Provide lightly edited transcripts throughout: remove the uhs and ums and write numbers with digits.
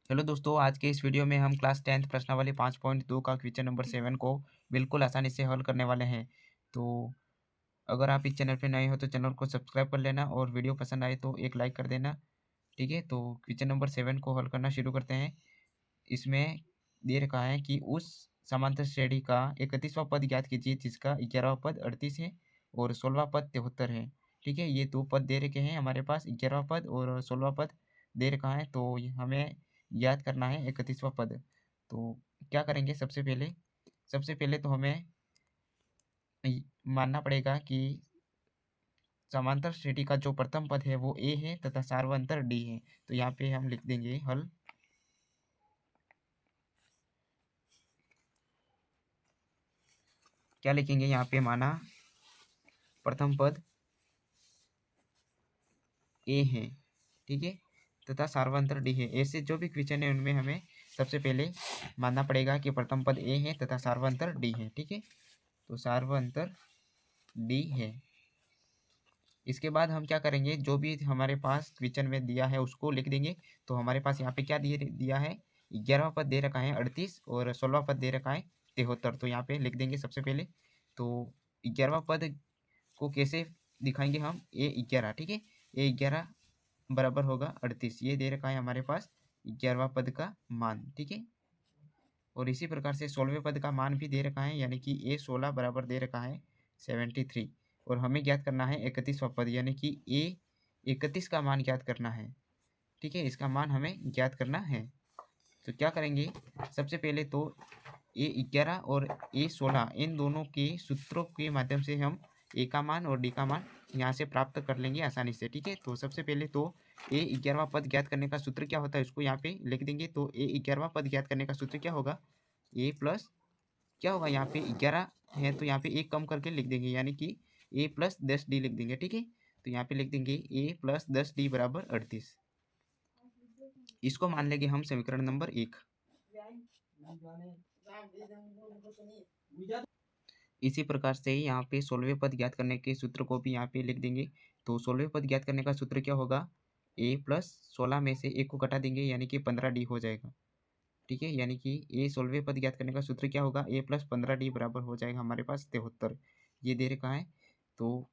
चलो दोस्तों, आज के इस वीडियो में हम क्लास 10th प्रश्नावली 5.2 का क्वेश्चन नंबर 7 को बिल्कुल आसानी से हल करने वाले हैं। तो अगर आप इस चैनल पे नए हो तो चैनल को सब्सक्राइब कर लेना और वीडियो पसंद आए तो एक लाइक कर देना। ठीक है, तो क्वेश्चन नंबर 7 को हल करना शुरू करते हैं। इसमें दे रखा है कि उस समांतर श्रेणी का 31वां पद ज्ञात कीजिए जिसका 11वां पद 38 है और 16वां पद 73 है। ठीक है, ये दो पद दे रखे हैं हमारे पास, 11वां पद और 16वां पद दे रखा है। तो हमें याद करना है 31वां पद। तो क्या करेंगे, सबसे पहले तो हमें मानना पड़ेगा कि समांतर श्रेणी का जो प्रथम पद है वो ए है तथा सार्वंतर डी है। तो यहाँ पे हम लिख देंगे हल। क्या लिखेंगे यहाँ पे, माना प्रथम पद ए है, ठीक है, तथा सार्वंतर डी है। ऐसे जो भी क्वेश्चन है उनमें हमें सबसे पहले मानना पड़ेगा कि प्रथम पद ए है तथा सार्वंतर डी है। ठीक है, तो सार्वंतर डी है। इसके बाद हम क्या करेंगे, जो भी हमारे पास क्वेश्चन में दिया है उसको लिख देंगे। तो हमारे पास यहाँ पे क्या दिया है, 11वां पद दे रखा है 38 और 16वां पद दे रखा है 73। तो यहाँ पे लिख देंगे सबसे पहले। तो 11वां पद को कैसे दिखाएंगे हम, A11। ठीक है, A11 बराबर होगा 38, ये दे रखा है हमारे पास 11वां पद का मान। ठीक है, और इसी प्रकार से 16वें पद का मान भी दे रखा है, यानी कि A16 बराबर दे रखा है 73। और हमें ज्ञात करना है 31वां पद, यानी कि A31 का मान ज्ञात करना है। ठीक है, इसका मान हमें ज्ञात करना है। तो क्या करेंगे, सबसे पहले तो A11 और A16 इन दोनों के सूत्रों के माध्यम से हम ए का मान और डी का मान यहाँ से प्राप्त कर लेंगे आसानी से। ठीक है, तो सबसे पहले तो A11वां पद ज्ञात करने का सूत्र क्या होता है उसको यहाँ पे लिख देंगे। तो A11वां पद ज्ञात करने का सूत्र क्या होगा, ए प्लस क्या होगा, यहाँ पे 11 है तो यहाँ पे एक कम करके लिख देंगे, यानी कि A+10D लिख देंगे। ठीक है, तो यहाँ पे लिख देंगे A+10D बराबर 38। इसको मान लेंगे हम समीकरण नंबर 1। इसी प्रकार से ही यहाँ पे 16वें पद ज्ञात करने के सूत्र को भी यहाँ पे लिख देंगे। तो 16वें पद ज्ञात करने का सूत्र क्या होगा, A+16 में से एक को घटा देंगे, यानी कि 15D हो जाएगा। ठीक है, यानी कि 16वें पद ज्ञात करने का सूत्र क्या होगा, A+15D बराबर हो जाएगा हमारे पास 73। ये दे रखा है। तो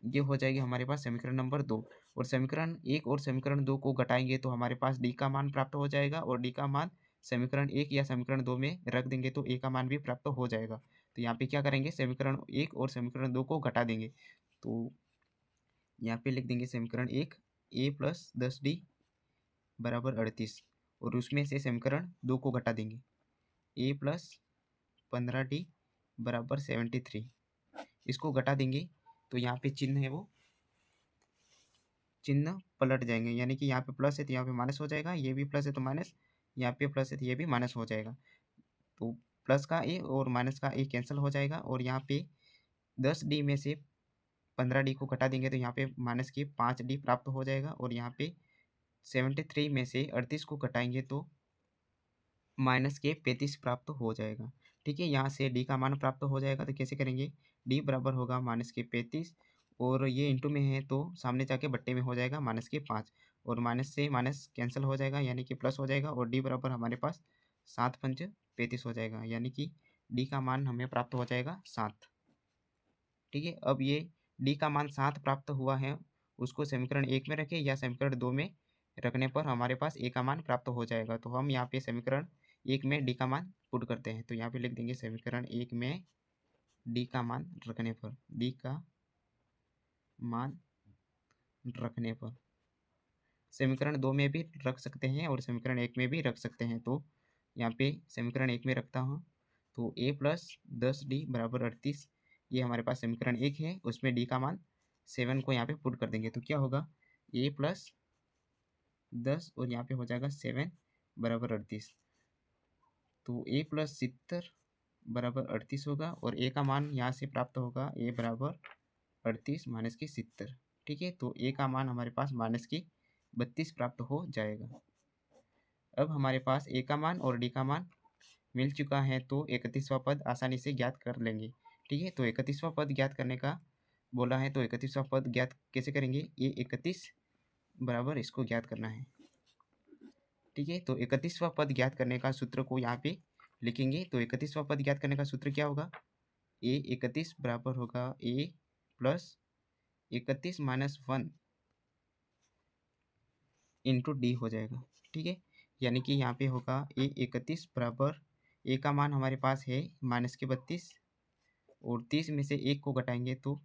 ये हो जाएगी हमारे पास समीकरण नंबर 2। और समीकरण 1 और समीकरण 2 को घटाएंगे तो हमारे पास डी का मान प्राप्त हो जाएगा, और डी का मान समीकरण 1 या समीकरण 2 में रख देंगे तो ए का मान भी प्राप्त हो जाएगा। तो यहाँ पे क्या करेंगे, समीकरण 1 और समीकरण 2 को घटा देंगे। तो यहाँ पे लिख देंगे समीकरण 1 A+10D बराबर 38, और उसमें से समीकरण 2 को घटा देंगे, A+15D बराबर 73। इसको घटा देंगे तो यहाँ पे चिन्ह है वो चिन्ह पलट जाएंगे, यानी कि यहाँ पे प्लस है तो यहाँ पे माइनस हो जाएगा, ये भी प्लस है तो माइनस, यहाँ पे प्लस है तो ये भी माइनस हो जाएगा। तो प्लस का ए और माइनस का ए कैंसिल हो जाएगा, और यहाँ पे 10D में से 15D को घटा देंगे तो यहाँ पे माइनस की 5D प्राप्त हो जाएगा, और यहाँ पे 73 में से 38 को घटाएंगे तो माइनस के 35 प्राप्त हो जाएगा। ठीक है, यहाँ से डी का मान प्राप्त हो जाएगा। तो कैसे करेंगे, डी बराबर होगा माइनस के 35, और ये इंटू में है तो सामने जाके बट्टे में हो जाएगा माइनस के 5, और माइनस से माइनस कैंसिल हो जाएगा, यानी कि प्लस हो जाएगा, और डी बराबर हमारे पास 7×5 35 हो जाएगा, यानी कि डी का मान हमें प्राप्त हो जाएगा 7। ठीक है, अब ये डी का मान 7 प्राप्त हुआ है, उसको समीकरण 1 में रखें या समीकरण 2 में रखने पर हमारे पास ए का मान प्राप्त हो जाएगा। तो हम यहाँ पे समीकरण 1 में डी का मान पुट करते हैं। तो यहाँ पे लिख देंगे समीकरण 1 में डी का मान रखने पर, डी का मान रखने पर समीकरण 2 में भी रख सकते हैं और समीकरण 1 में भी रख सकते हैं। तो यहाँ पे समीकरण 1 में रखता हूँ, तो A+10D बराबर 38, ये हमारे पास समीकरण 1 है, उसमें डी का मान 7 को यहाँ पे पुट कर देंगे। तो क्या होगा, A+10 और यहाँ पे हो जाएगा 7 बराबर 38। तो A+70 बराबर 38 होगा, और ए का मान यहाँ से प्राप्त होगा, ए बराबर 38 माइनस की 70। ठीक है, तो ए का मान हमारे पास माइनस की 32 प्राप्त हो जाएगा। अब हमारे पास ए का मान और डी का मान मिल चुका है, तो 31वां पद आसानी से ज्ञात कर लेंगे। ठीक है, तो 31वां पद ज्ञात करने का बोला है, तो 31वां पद ज्ञात कैसे करेंगे, A31 बराबर इसको ज्ञात करना है। ठीक है। तो 31वां पद ज्ञात करने का सूत्र को यहाँ पे लिखेंगे। तो 31वां पद ज्ञात करने का सूत्र क्या होगा? ए 31 बराबर होगा ए प्लस 31 माइनस 1 इंटू डी हो जाएगा। ठीक है, यानी कि यहाँ पे होगा ए 31 बराबर, ए का मान हमारे पास है माइनस के 32 और 30 में से एक को घटाएंगे तो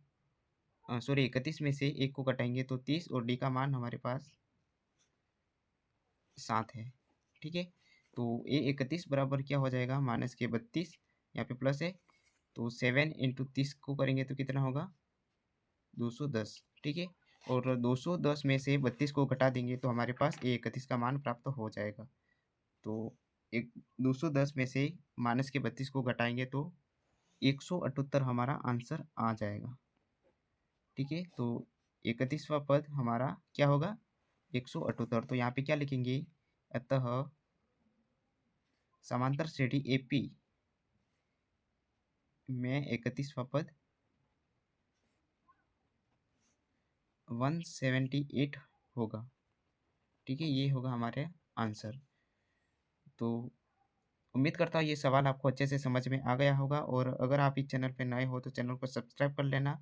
सॉरी 31 में से एक को घटाएंगे तो 30 और डी का मान हमारे पास 7 है। ठीक है, तो ए 31 बराबर क्या हो जाएगा? माइनस के 32, यहाँ पे प्लस है तो 7 इंटू 30 को करेंगे तो कितना होगा? 210। ठीक है, और 210 में से 32 को घटा देंगे तो हमारे पास ए 31 का मान प्राप्त हो जाएगा। तो एक 210 में से माइनस के 32 को घटाएंगे तो 178 हमारा आंसर आ जाएगा। ठीक है, तो 31वां पद हमारा क्या होगा? 178। तो यहाँ पे क्या लिखेंगे? अतः समांतर श्रेणी एपी में 31वां पद 178 होगा। ठीक है, ये होगा हमारे आंसर। तो उम्मीद करता हूँ ये सवाल आपको अच्छे से समझ में आ गया होगा, और अगर आप इस चैनल पर नए हो तो चैनल को सब्सक्राइब कर लेना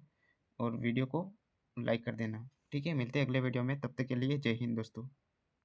और वीडियो को लाइक कर देना। ठीक है, मिलते हैं अगले वीडियो में, तब तक के लिए जय हिंद दोस्तों।